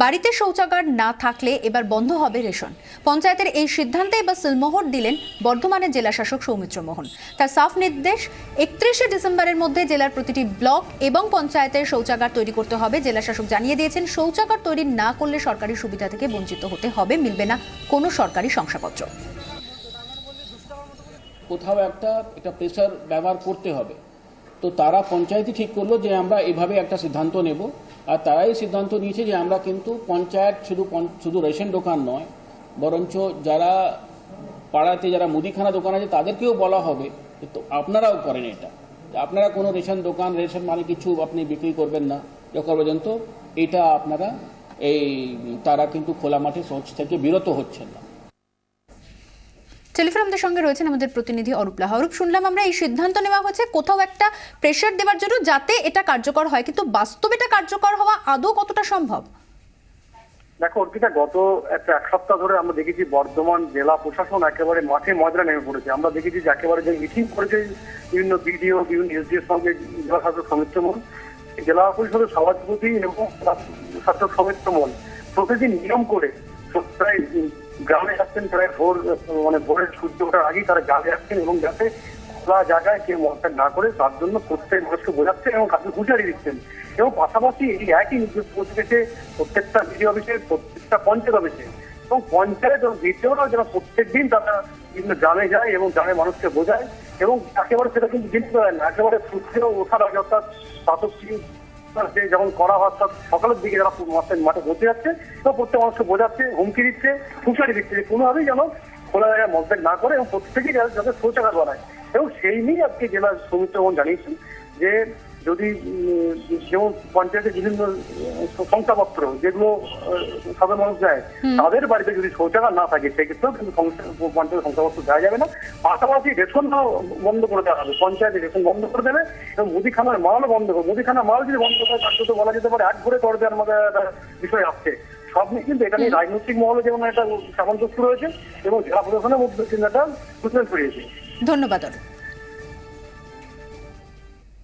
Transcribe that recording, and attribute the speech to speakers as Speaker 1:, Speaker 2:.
Speaker 1: বাড়িতে শৌচাগার না থাকলে এবার বন্ধ হবে রেশন। পঞ্চায়েতের এই সিদ্ধান্তে এবার সিলমোহর দিলেন বর্ধমানের জেলা শাসক সৌমিত্র মোহন। তার সাফ নির্দেশ, 31শে ডিসেম্বরের মধ্যে জেলার প্রতিটি ব্লক এবং পঞ্চায়েতের শৌচাগার তৈরি করতে হবে। জেলা শাসক জানিয়ে দিয়েছেন, শৌচাগার তৈরি না করলে সরকারি সুবিধা থেকে বঞ্চিত হতে হবে, মিলবে না কোনো সরকারি শংসাপত্র।
Speaker 2: কোথাও একটা প্রেসার ব্যবহার করতে হবে, তো তারা পঞ্চায়েতই ঠিক করলো যে আমরা এভাবে একটা সিদ্ধান্ত নেব। আর তারাই সিদ্ধান্ত নিয়েছে যে আমরা কিন্তু পঞ্চায়েত শুধু রেশন দোকান নয়, বরঞ্চ যারা পাড়াতে যারা মুদিখানা দোকান আছে তাদেরকেও বলা হবে তো আপনারাও করেন এটা, আপনারা কোনো রেশন দোকান রেশন মানে কিছু আপনি বিক্রি করবেন না যখন পর্যন্ত এটা আপনারা তারা কিন্তু খোলা মাঠে শৌচ থেকে বিরত হচ্ছেন না।
Speaker 1: টেলিফোন আমাদের সঙ্গে রয়েছেন আমাদের প্রতিনিধি অরূপ লাহা। অরূপ, শুনলাম আমরা এই সিদ্ধান্ত নেওয়া হচ্ছে কোথাও একটা প্রেশার দেওয়ার জন্য যাতে এটা কার্যকর হয়, কিন্তু বাস্তবে এটা কার্যকর হওয়া আদৌ কতটা সম্ভব?
Speaker 3: দেখো অর্পিতা, গত এক সপ্তাহ ধরে আমরা দেখেছি বর্ধমান জেলা প্রশাসন একেবারে মাঠে ময়দানে নেমে পড়েছে। আমরা দেখেছি যে একেবারে যে মিটিং করেছে বিভিন্ন বিডিও বিভিন্ন এসডিওর সঙ্গে জেলা শাসক সৌমিত্র মোহন, জেলা পরিষদের সভাপতি এবং শাসক সৌমিত্র মোহন প্রতিদিন নিয়ম করে প্রায় গ্রামে আসছেন, প্রায় ভোরের সূর্য ওঠার আগেই তারা গ্রামে আসছেন এবং যাতে খোলা জায়গায় কেউ মলত্যাগ না করে তার জন্য প্রত্যেক মানুষকে বোঝাচ্ছেন এবং কাজে হুঁশিয়ারি দিচ্ছেন। এবং পাশাপাশি এই একই নির্দেশ পৌঁছে গেছে প্রত্যেকটা বিডিও অফিসে, প্রত্যেকটা পঞ্চায়েত অফিসে এবং পঞ্চায়েত এবং বিডিওরাও যেন প্রত্যেক দিন তারা বিভিন্ন গ্রামে যায় এবং গ্রামের মানুষকে বোঝায় এবং একেবারে সেটা কিন্তু দিন করেন না, একেবারে সূর্য ওঠার আগে অর্থাৎ যখন করা হয় অর্থাৎ সকালের দিকে যারা মাঠে বসে যাচ্ছে তো প্রত্যেক মানুষকে বোঝাচ্ছে, হুমকি দিচ্ছে, হুঁশিয়ারি দিচ্ছে যে কোনোভাবেই যেন খোলা জায়গায় মলত্যাগ না করে এবং প্রত্যেকেই যাতে শৌচাগার বানায়। এবং সেই নিয়ে আজকে জেলা সৌমিত্র মোহন জানিয়েছেন যে যদি যেমন পঞ্চায়েতের বিভিন্ন শংসাপত্র যেগুলো সাধারণ মানুষ দেয় তাদের বাড়িতে যদি শৌচাগার না থাকে সেক্ষেত্রেও কিন্তু পঞ্চায়েতের শংসাপত্র দেওয়া যাবে না। পাশাপাশি রেশন বন্ধ করে দেওয়া হবে, পঞ্চায়েতের রেশন বন্ধ করে দেবে এবং মুদিখানার মালও বন্ধ করবে। মুদিখানার মাল যদি বন্ধ করে তার তো বলা যেতে পারে এক ঘরে করে দেওয়ার মধ্যে একটা বিষয় আসছে। সব নিয়ে কিন্তু এটা নিয়ে রাজনৈতিক মহলে যেমন একটা সামঞ্জস্য রয়েছে এবং জেলা প্রশাসনের মধ্যে কিন্তু একটা সূচনা ছড়িয়েছে।
Speaker 1: ধন্যবাদ।